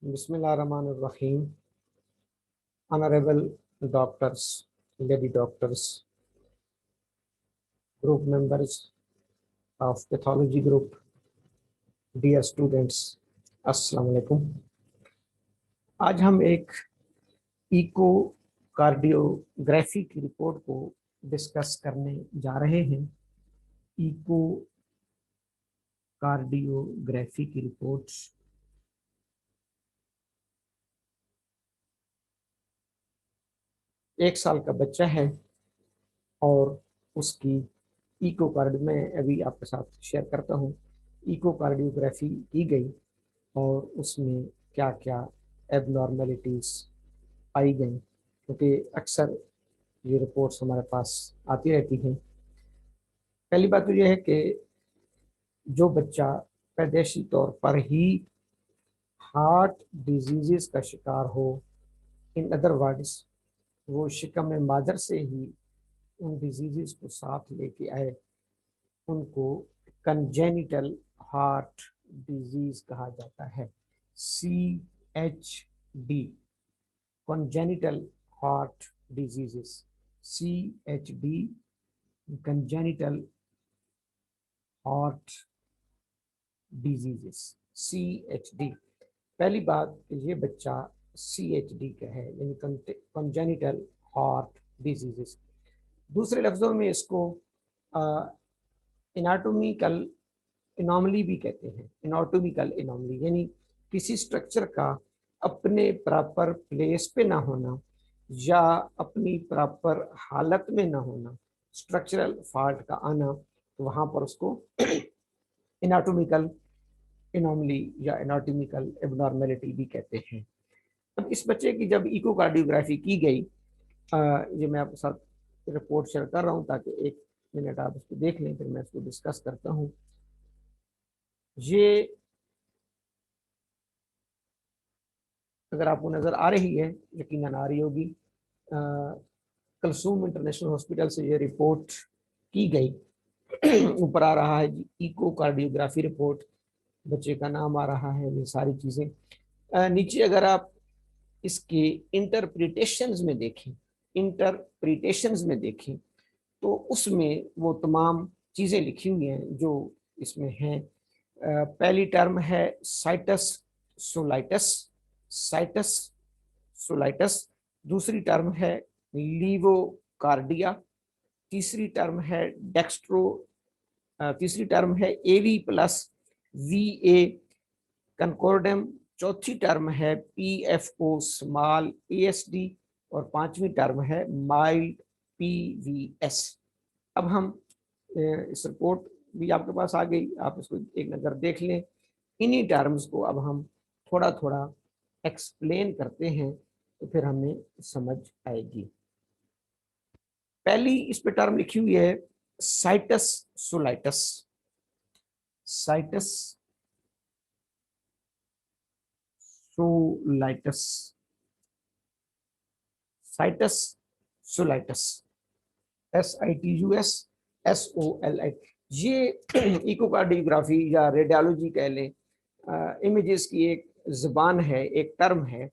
Bismillahirrahmanirrahim. Honorable doctors, lady doctors, group members of pathology group, dear students, अस्सलाम वालेकुम। आज हम एक इको कार्डियोग्राफी की रिपोर्ट को डिस्कस करने जा रहे हैं। इको कार्डियोग्राफी की रिपोर्ट एक साल का बच्चा है और उसकी इको कार्ड में अभी आपके साथ शेयर करता हूँ। इको कार्डियोग्राफी की गई और उसमें क्या क्या एबनॉर्मेलिटीज पाई गई, क्योंकि अक्सर ये रिपोर्ट्स हमारे पास आती रहती हैं। पहली बात तो यह है कि जो बच्चा पैदाइशी तौर पर ही हार्ट डिजीजेस का शिकार हो, इन अदर वर्ड्स वो शिकम मादर से ही उन डिजीजेस को साथ लेके आए, उनको कंजेनिटल हार्ट डिजीज कहा जाता है। CHD, congenital heart diseases, CHD, congenital heart diseases, CHD। पहली बात कि ये बच्चा CHD का है, यानी congenital heart diseases। दूसरे लफ्जों में इसको एनाटोमिकल एनॉमली भी कहते हैं। एनाटोमिकल एनॉमली यानी किसी स्ट्रक्चर का अपने प्रॉपर प्लेस पे ना होना या अपनी प्रॉपर हालत में ना होना, स्ट्रक्चरल फॉल्ट का आना, तो वहां पर उसको एनाटोमिकल एनॉमली या एनाटोमिकल एबनॉर्मेलिटी भी कहते हैं। अब इस बच्चे की जब इकोकार्डियोग्राफी की गई, ये मैं आपके साथ रिपोर्ट शेयर कर रहा हूँ ताकि एक मिनट आप इसको देख लें, फिर मैं इसको डिस्कस करता हूँ। ये अगर आपको नजर आ रही है, यकीनन आ रही होगी, कलसूम इंटरनेशनल हॉस्पिटल से ये रिपोर्ट की गई। ऊपर आ रहा है इको कार्डियोग्राफी रिपोर्ट, बच्चे का नाम आ रहा है, ये सारी चीजें। नीचे अगर आप इसके इंटरप्रिटेशंस में देखें तो उसमें वो तमाम चीजें लिखी हुई हैं जो इसमें हैं। पहली टर्म है साइटस सोलाइटस, दूसरी टर्म है लीवोकार्डिया, तीसरी टर्म है एवी प्लस VA कंकोर्डम, चौथी टर्म है PFO स्मॉल ASD और पांचवी टर्म है माइल्ड PVS। अब हम इस रिपोर्ट भी आपके पास आ गई, आप इसको एक नज़र देख लें। इन्हीं टर्म्स को अब हम थोड़ा थोड़ा एक्सप्लेन करते हैं तो फिर हमें समझ आएगी। पहली इस पे टर्म लिखी हुई है साइटस सोलाइटस। SITUS ये इकोकार्डियोग्राफी या रेडियोलॉजी कह लें, इमेजेस की एक जुबान है, एक टर्म है।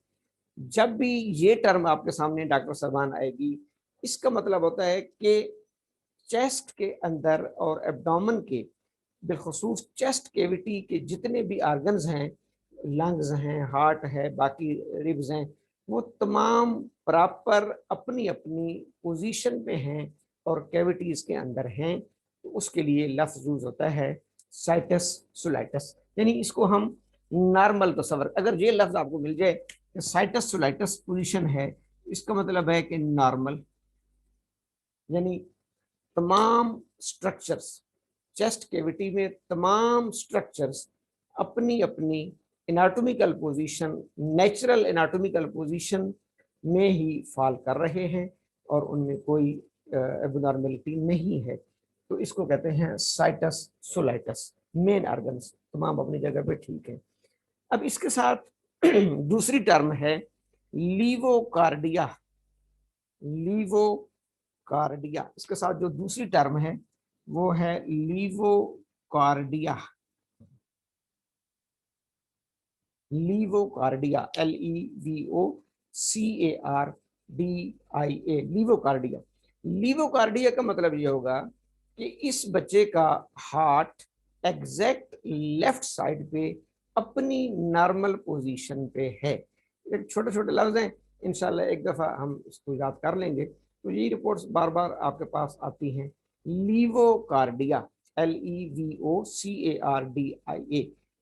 जब भी ये टर्म आपके सामने डॉक्टर साहबान आएगी, इसका मतलब होता है कि चेस्ट के अंदर और एब्डोमेन के, बिलखसूस चेस्ट केविटी के जितने भी ऑर्गन्स हैं, लंग्स हैं, हार्ट है, बाकी रिब्स हैं, वो तमाम प्रॉपर अपनी अपनी पोजीशन पे हैं और कैविटीज के अंदर हैं। तो उसके लिए लफ्ज यूज होता है साइटस सोलाइटस। यानी इसको हम नॉर्मल तस्वर, अगर ये लफ्ज आपको मिल जाए कि साइटस सोलाइटस पोजीशन है, इसका मतलब है कि नॉर्मल, यानी तमाम स्ट्रक्चर्स चेस्ट कैविटी में, तमाम स्ट्रक्चर्स अपनी अपनी anatomical position, natural anatomical position में ही फॉल कर रहे हैं और उनमें कोई एबनॉर्मेलिटी नहीं है। तो इसको कहते हैं साइटस सोलाइटस। मेन ऑर्गन्स तमाम अपनी जगह पे ठीक है। अब इसके साथ दूसरी टर्म है लीवोकार्डिया। इसके साथ जो दूसरी टर्म है वो है लीवोकार्डिया। लीवोकार्डिया, LEVOCARDIA, लीवोकार्डिया। लीवोकार्डिया का मतलब ये होगा कि इस बच्चे का हार्ट एग्जैक्ट लेफ्ट साइड पे अपनी नॉर्मल पोजीशन पे है। छोटे छोटे लफ्ज हैं, इंशाल्लाह एक दफा हम इसको याद कर लेंगे। तो ये रिपोर्ट्स बार बार आपके पास आती हैं। Levocardia, LEVOCARDIA,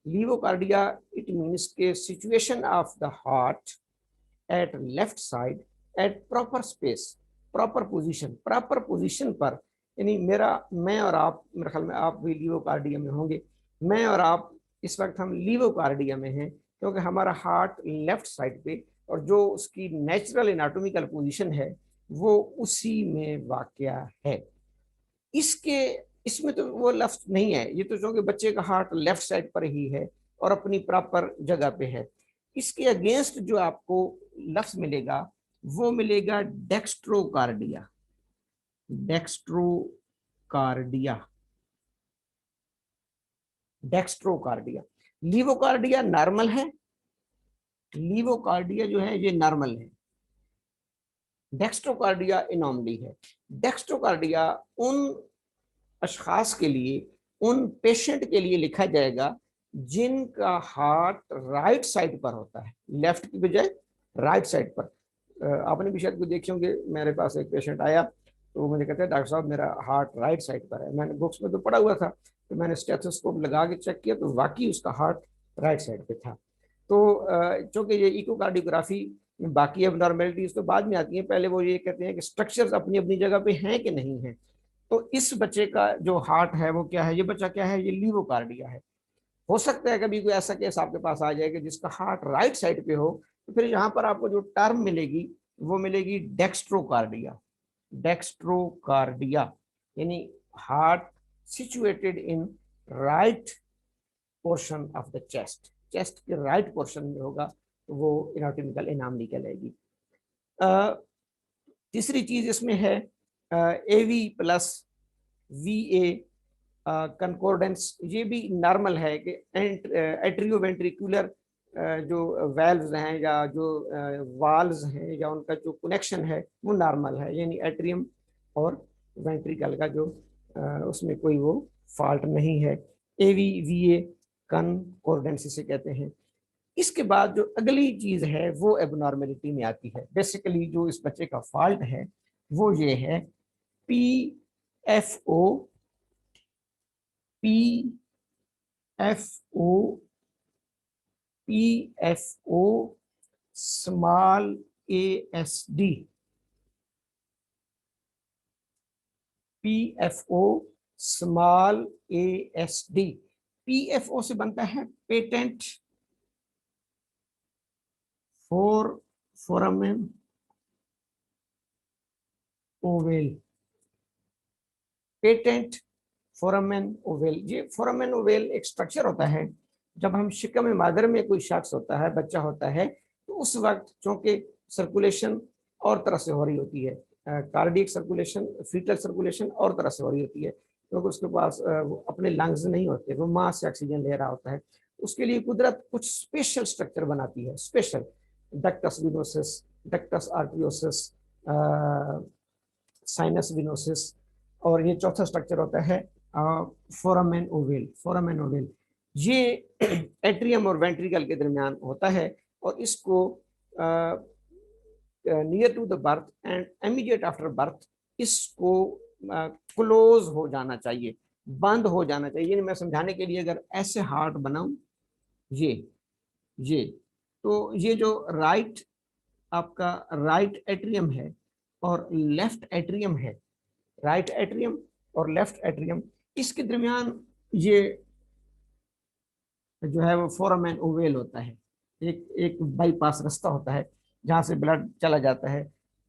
levocardia, it means के situation of the heart at left side at proper space, proper position, proper position पर। यानी मैं और आप, मेरे ख्याल में आप भी लीवोकार्डिया में होंगे, मैं और आप इस वक्त हम लीवोकार्डिया में हैं, क्योंकि हमारा हार्ट लेफ्ट साइड पे और जो उसकी नेचुरल एनाटॉमिकल पोजीशन है वो उसी में वाक़या है। इसके इसमें तो वो लफ्ज नहीं है, ये तो क्योंकि बच्चे का हार्ट लेफ्ट साइड पर ही है और अपनी प्रॉपर जगह पे है। इसके अगेंस्ट जो आपको लफ्ज मिलेगा वो मिलेगा डेक्स्ट्रोकार्डिया, डेक्स्ट्रोकार्डिया, डेक्स्ट्रोकार्डिया। लीवोकार्डिया नॉर्मल है, लीवोकार्डिया जो है ये नॉर्मल है, डेक्स्ट्रोकार्डिया एनोमली है। डेक्स्ट्रोकार्डिया उन अशखास के लिए, उन पेशेंट के लिए लिखा जाएगा जिनका हार्ट राइट साइड पर होता है, लेफ्ट की बजाय राइट साइड पर। आपने भी शायद कोई देखे होंगे, मेरे पास एक पेशेंट आया तो वो मुझे कहते हैं डॉक्टर साहब मेरा हार्ट राइट साइड पर है। मैंने बुक्स में तो पढ़ा हुआ था, तो मैंने स्टेथोस्कोप लगा के चेक किया तो वाकई उसका हार्ट राइट साइड पे था। तो चूंकि ये इकोकार्डियोग्राफी बाकी अब नॉर्मेलिटीज तो बाद में आती हैं, पहले वो ये कहते हैं कि स्ट्रक्चर्स अपनी अपनी जगह पे हैं कि नहीं है। तो इस बच्चे का जो हार्ट है वो क्या है, ये बच्चा क्या है, ये लीवोकार्डिया है। हो सकता है कभी कोई ऐसा केस आपके पास आ जाए कि जिसका हार्ट राइट साइड पे हो, तो फिर यहाँ पर आपको जो टर्म मिलेगी वो मिलेगी डेक्स्ट्रोकार्डिया, डेक्स्ट्रोकार्डिया, यानी heart situated in right portion of the chest, chest के राइट पोर्शन में होगा तो वो एनाटॉमिकल एनॉमली कहलाएगी। तीसरी चीज इसमें है AV प्लस VA कंकोर्डेंस। ये भी नॉर्मल है कि एट्रियोवेंट्रिकुलर जो वेल्व्स हैं या जो वाल्व्स हैं या उनका जो कनेक्शन है वो नॉर्मल है, यानी एट्रियम और वेंट्रिकल का जो उसमें कोई वो फॉल्ट नहीं है। AV-VA कंकोर्डेंस इसे कहते हैं। इसके बाद जो अगली चीज है वो एबनॉर्मेलिटी में आती है। बेसिकली जो इस बच्चे का फॉल्ट है वो ये है PFO, PFO small ASD, PFO small ASD। PFO से बनता है patent foramen ovale, patent foramen ovale. ये फोरामेन ओवेल एक स्ट्रक्चर होता है, जब हम शिकम मादर में कोई शख्स होता है, बच्चा होता है, तो उस वक्त चूंकि सर्कुलेशन और तरह से हो रही होती है, कार्डियक सर्कुलेशन, फीटल सर्कुलेशन और तरह से हो रही होती है, क्योंकि उसके पास अपने लंग्स नहीं होते, वो मां से ऑक्सीजन ले रहा होता है। उसके लिए कुदरत कुछ स्पेशल स्ट्रक्चर बनाती है, special ductus venosus, ductus arteriosus, sinus venosus, और ये चौथा स्ट्रक्चर होता है फोरामेन ओवेल, फोरामेन ओवेल। ये एट्रियम और वेंट्रिकल के दरमियान होता है और इसको near to the birth and immediate after birth इसको क्लोज हो जाना चाहिए, बंद हो जाना चाहिए। मैं समझाने के लिए अगर ऐसे हार्ट बनाऊं, ये तो ये जो राइट आपका राइट एट्रियम है और लेफ्ट एट्रियम है, राइट एट्रियम और लेफ्ट एट्रियम, इसके दरमियान ये जो है वो फोरामेन ओवेल होता है। एक बाईपास रास्ता होता है जहाँ से ब्लड चला जाता है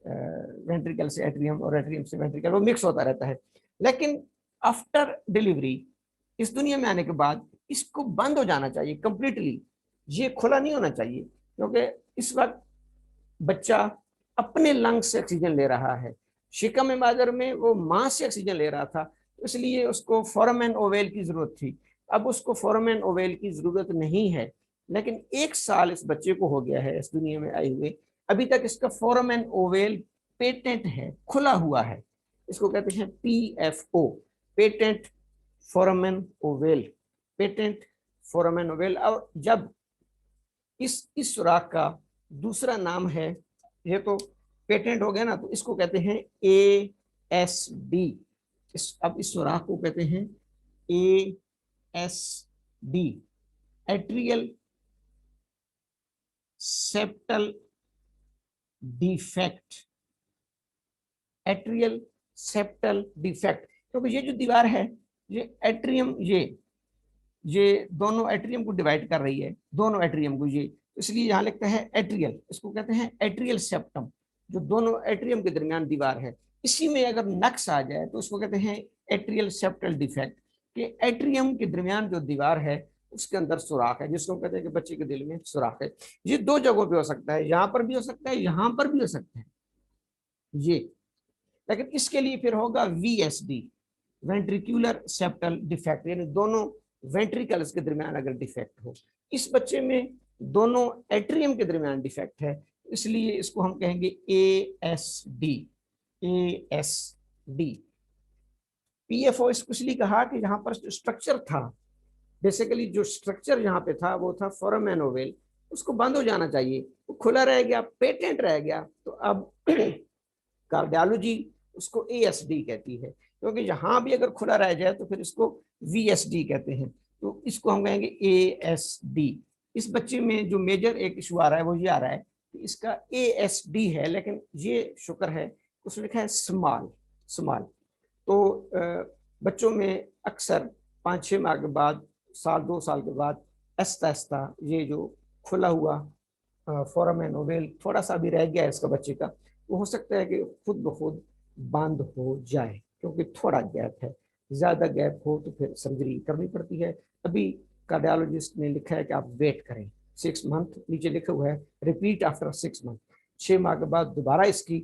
वेंट्रिकल से एट्रियम और एट्रियम से वेंट्रिकल, वो मिक्स होता रहता है। लेकिन आफ्टर डिलीवरी, इस दुनिया में आने के बाद, इसको बंद हो जाना चाहिए कंप्लीटली, ये खुला नहीं होना चाहिए, क्योंकि इस वक्त बच्चा अपने लंग से ऑक्सीजन ले रहा है, शिकम मादर में वो मां से ऑक्सीजन ले रहा था, इसलिए उसको फोरामेन ओवेल की जरूरत थी। अब उसको फोरामेन ओवेल की जरूरत नहीं है, लेकिन 1 साल इस बच्चे को हो गया है इस दुनिया में आए हुए, अभी तक इसका फोरामेन ओवेल पेटेंट है, खुला हुआ है। इसको कहते हैं PFO, patent foramen ovale, patent foramen ovale. और जब इस सुराख का दूसरा नाम है, ये तो पेटेंट हो गया ना, तो इसको कहते हैं ASD। अब इस सुराख को कहते हैं ASD, atrial septal defect, atrial septal defect. क्योंकि ये जो दीवार है, ये एट्रियम, ये दोनों एट्रियम को डिवाइड कर रही है, दोनों एट्रियम को, ये इसलिए यहाँ लिखता है एट्रियल, इसको कहते हैं एट्रियल सेप्टम, जो दोनों एट्रियम के दरमियान दीवार है। इसी में अगर नक्स आ जाए तो उसको कहते हैं एट्रियल सेप्टल डिफेक्ट, कि एट्रियम के दरमियान जो दीवार है उसके अंदर सुराख है, जिसको कहते हैं कि बच्चे के दिल में सुराख है। ये 2 जगहों पे हो सकता है, यहाँ पर भी हो सकता है, यहाँ पर भी हो सकता है ये। लेकिन इसके लिए फिर होगा VSD, वेंट्रिकुलर सेप्टल डिफेक्ट, यानी दोनों वेंट्रिकल्स के दरमियान अगर डिफेक्ट हो। इस बच्चे में दोनों एट्रियम के दरमियान डिफेक्ट है, इसलिए इसको हम कहेंगे ASD, ASD। PFO इसलिए कहा कि यहाँ पर जो स्ट्रक्चर था, बेसिकली जो स्ट्रक्चर यहाँ पे था वो था फोरामेन ओवेल, उसको बंद हो जाना चाहिए, वो खुला रह गया, पेटेंट रह गया। तो अब कार्डियोलॉजी उसको ASD कहती है, क्योंकि यहाँ भी अगर खुला रह जाए तो फिर इसको VSD कहते हैं, तो इसको हम कहेंगे ASD। इस बच्चे में जो मेजर एक इशू आ रहा है वो ये आ रहा है कि इसका ASD है, लेकिन ये शुक्र है उसमें लिखा है स्मॉल, स्मॉल। तो बच्चों में अक्सर 5-6 माह के बाद, 1-2 साल के बाद आहिस्ता आहिस्ता ये जो खुला हुआ फोरामेन ओवेल थोड़ा सा भी रह गया है इसका बच्चे का, वो हो सकता है कि खुद ब खुद बंद हो जाए, क्योंकि थोड़ा गैप है। ज्यादा गैप हो तो फिर सर्जरी करनी पड़ती है। अभी कार्डियोलॉजिस्ट ने लिखा है कि आप वेट करें 6 मंथ, नीचे लिखा हुआ है रिपीट आफ्टर 6 मंथ, 6 माह के बाद दोबारा इसकी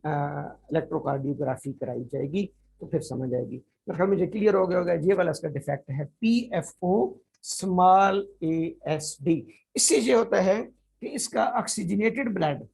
इलेक्ट्रोकार्डियोग्राफी कराई जाएगी, तो फिर समझ आएगी। मेरे ख्याल में मुझे क्लियर हो गया होगा, ये वाला इसका डिफेक्ट है PFO स्मॉल ASD। इससे ये होता है कि इसका oxygenated blood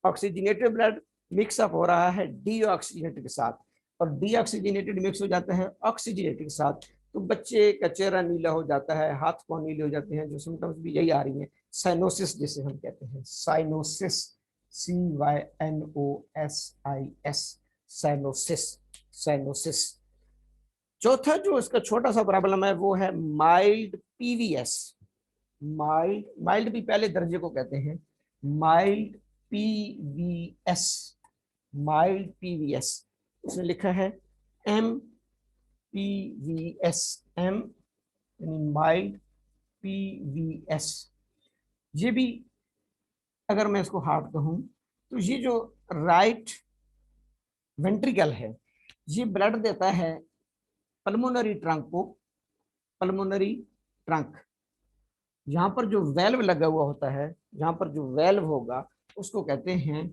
oxygenated blood mix up हो रहा है डीऑक्सीजनेटेड के साथ, और डीऑक्सीजनेटेड मिक्स हो जाता है ऑक्सीजनेटेड के साथ, तो बच्चे का चेहरा नीला हो जाता है, हाथ पांव नीले हो जाते हैं। जो सिम्टम्स भी यही आ रही हैं, साइनोसिस जिसे हम कहते हैं, साइनोसिस, CYNOSIS, साइनोसिस, साइनोसिस। चौथा जो इसका छोटा सा प्रॉब्लम है वो है माइल्ड PVS, माइल्ड, माइल्ड भी पहले दर्जे को कहते हैं, माइल्ड PVS, माइल्ड PVS। उसने लिखा है MPVS, M यानी माइल्ड PVS। ये भी अगर मैं इसको हार्ड कहूं तो ये जो राइट वेंट्रिकल है, ये ब्लड देता है पल्मोनरी ट्रंक को, पल्मोनरी ट्रंक। यहाँ पर जो वेल्व लगा हुआ होता है, यहाँ पर जो वेल्व होगा उसको कहते हैं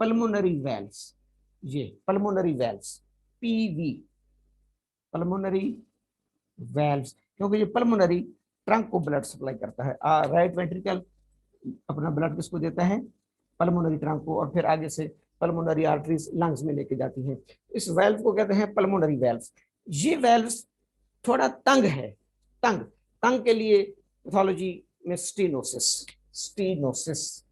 पल्मोनरी वेल्व्स, ये pulmonary valves, PV, pulmonary valves, क्योंकि ये पल्मोनरी ट्रंक को ब्लड सप्लाई करता है। राइट वेंट्रिकल अपना ब्लड किसको देता है, पल्मोनरी ट्रंक को, और फिर आगे से पल्मोनरी आर्टरीज लंग्स में लेके जाती हैं। इस वेल्व को कहते हैं पल्मोनरी वेल्व्स। ये वेल्व्स थोड़ा तंग है, तंग, तंग के लिए पैथोलॉजी में स्टीनोसिस, स्टीनोसिस,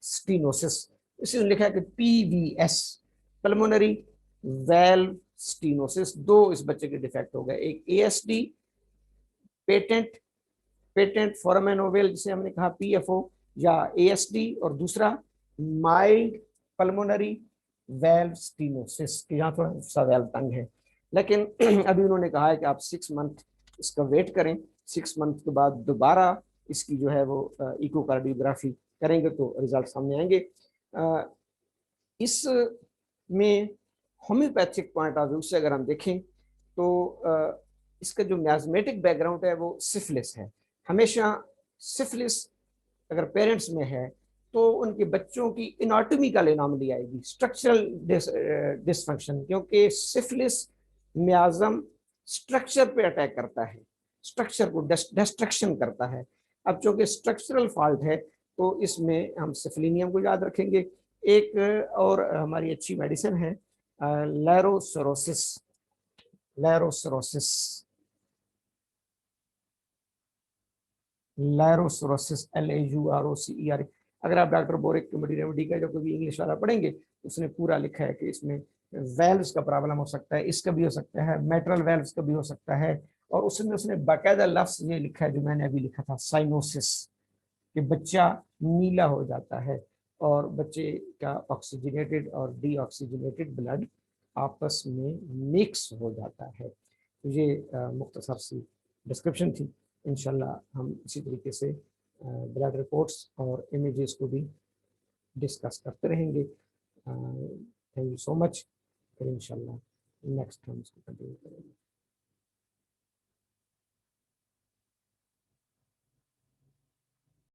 स्टीनोसिस, इसमें लिखा है कि PVS, पल्मोनरी वेल्व स्टीनोसिस। 2 इस बच्चे के डिफेक्ट हो गए, एक ASD, patent, patent foramen ovale जिसे हमने कहा PFO या ASD, और दूसरा माइल्ड पल्मोनरी वेल्व स्टीनोसिस, यहाँ थोड़ा सा वेल्व तंग है। लेकिन अभी उन्होंने कहा है कि आप 6 मंथ इसका वेट करें, 6 मंथ के बाद दोबारा इसकी जो है वो इकोकार्डियोग्राफी करेंगे तो रिजल्ट सामने आएंगे। इसमें होम्योपैथिक पॉइंट ऑफ व्यू से अगर हम देखें तो इसका जो मियाज़मेटिक बैकग्राउंड है वो सिफिलिस है। हमेशा सिफिलिस अगर पेरेंट्स में है तो उनके बच्चों की एनाटॉमिकल एनॉमली आएगी, स्ट्रक्चरल डिसफंक्शन, क्योंकि सिफिलिस मियाज़म स्ट्रक्चर पे अटैक करता है, स्ट्रक्चर को डिस्ट्रक्शन करता है। अब चूंकि स्ट्रक्चरल फॉल्ट है तो इसमें हम सिफिलिनियम को याद रखेंगे। एक और हमारी अच्छी मेडिसिन है लैरोसोरोसिस, लैरोसोरोसिस, लैरोसोरोसिस, LAUROCER। अगर आप डॉक्टर बोरिक रेमेडी का जो कोई इंग्लिश वाला पढ़ेंगे तो उसने पूरा लिखा है कि इसमें वेल्व्स का प्रॉब्लम हो सकता है, इसका भी हो सकता है, मेट्रल वेल्व्स का भी हो सकता है। और उसमें उसने बाकायदा लफ्ज ये लिखा है जो मैंने अभी लिखा था, साइनोसिस, कि बच्चा नीला हो जाता है और बच्चे का ऑक्सीजनेटेड और डीऑक्सीजनेटेड ब्लड आपस में मिक्स हो जाता है। तो ये मुख्तसर सी डिस्क्रिप्शन थी। इंशाल्लाह हम इसी तरीके से ब्लड रिपोर्ट्स और इमेजेस को भी डिस्कस करते रहेंगे। Thank you so much. फिर इंशाल्लाह नेक्स्ट हम इसको कंटिन्यू करेंगे।